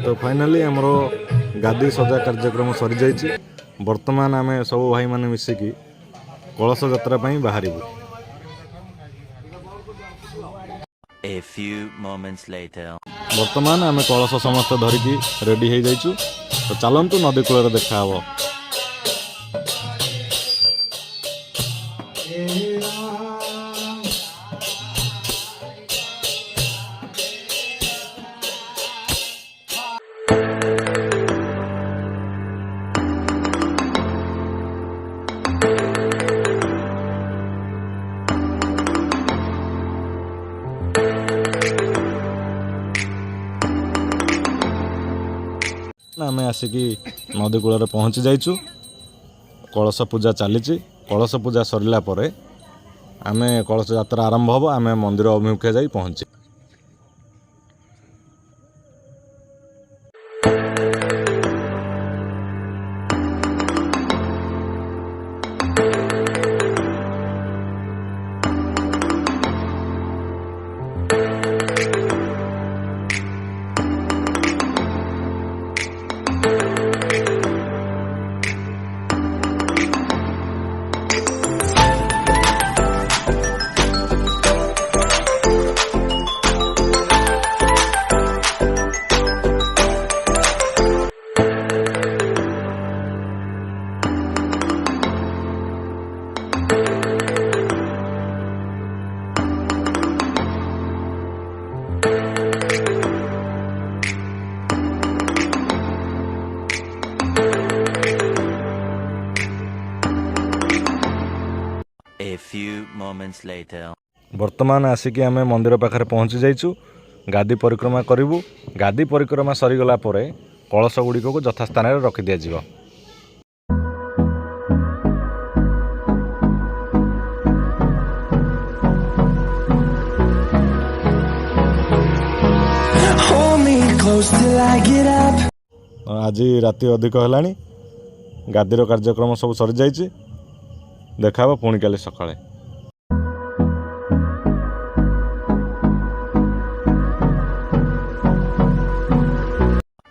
तो फाइनाली आमर गादी सजा कार्यक्रम सरी जाइए। वर्तमान आम सब भाई मैंने मिसिकी कलश यात्रा बाहर। A few moments later. वर्तमान आम कलश समस्त धरिकी रेडी हो जाइचु। तो चलतु नदी कूल देखा हे। आम आसिकी नदी कूल पहुँची जाइचु। कलश पूजा चली। कलश पूजा सरला परे आमे कलश यात्रा आरंभ हम। आम मंदिर अभिमुखे जाई पहुँचे। A few moments later. वर्तमान आसिकी आम मंदिर पाखे पहुँची जाइचु। गादी परिक्रमा करूँ। गादी परिक्रमा सरीगला परे कलश गुड़िक को यथास्थान रखी दि जाव। आज राति अधिक है। गादीर कार्यक्रम सब सरी जाइए। देखा पुणी काली सकाळे।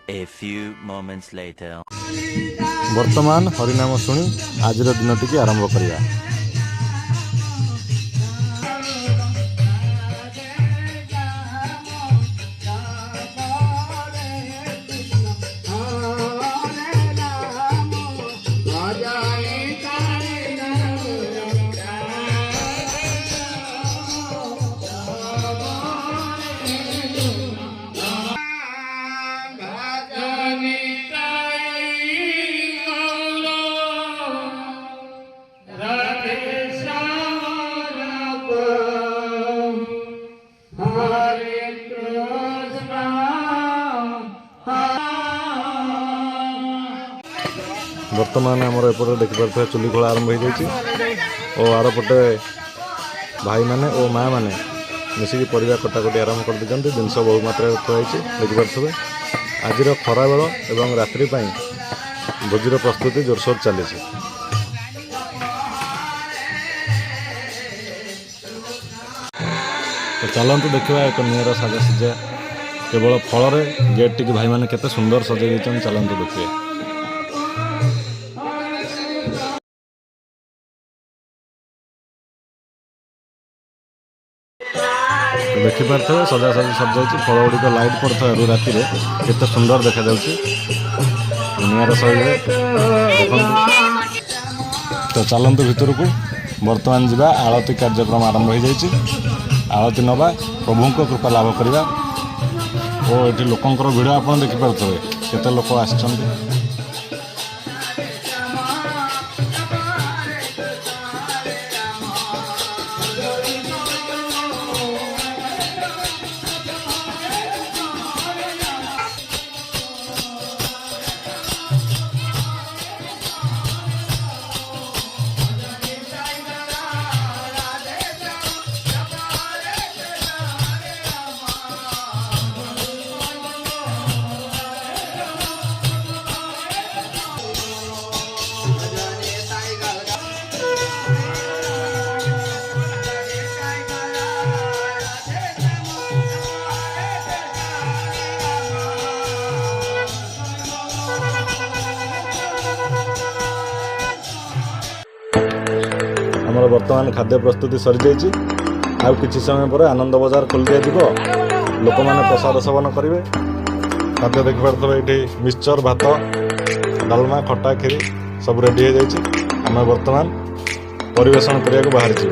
A few moments later. वर्तमान हरिनाम शुणी आज दिन टी आरंभ करिया। वर्तमान आमर एपटे देखिपे चुली खोला आरंभ हो जाए। आर पटे भाई माने और माँ मैंने मिसिकी परिवार कटाकटी आरंभ कर देते। जिनस बहु मात्रा थुआई देखिपे। आज खरा बेल एवं रात्रि भोजीर प्रस्तुति जोरसोर चली। तो चलतु देखा एक निर साजा सजा केवल फल गेट टी भाई मैंने केते सुंदर सजाई देते। चलतु देखिए। देखिपे सजा सजी सब जाए। फल गुड़िक लाइट पड़ता राति केते सुंदर देखा निर शैली देखते। तो चलतु भितर को वर्तमान जावा। आरती कार्यक्रम आरंभ हो जाए। आरती नवा प्रभु को कृपा लाभ करवा। और ये लोकंर भिड़ आप देखिपे केते लोक आसछन्ति। ଆମର ବର୍ତ୍ତମାନ ଖାଦ୍ୟ ପ୍ରସ୍ତୁତି ସରିଯାଇଛି। ଆଉ କିଛି ସମୟ ପରେ ଆନନ୍ଦ ବଜାର ଖୋଲି ଦିଆଯିବ। ଲୋକମାନେ ପ୍ରସାଦ ସେବନ କରିବେ। ଖାଦ୍ୟ ଦେଖିପାରୁଥିବେ ଏଇଠି ମିକ୍ସଚର, ଭାତ, ଡାଲମା, ଖଟା, କ୍ଷୀରି ସବୁ ରେଡ଼ି ହେଇଯାଇଛି। ଆମେ ବର୍ତ୍ତମାନ ପରିବେଷଣ କରିବାକୁ ବାହାରିଛୁ।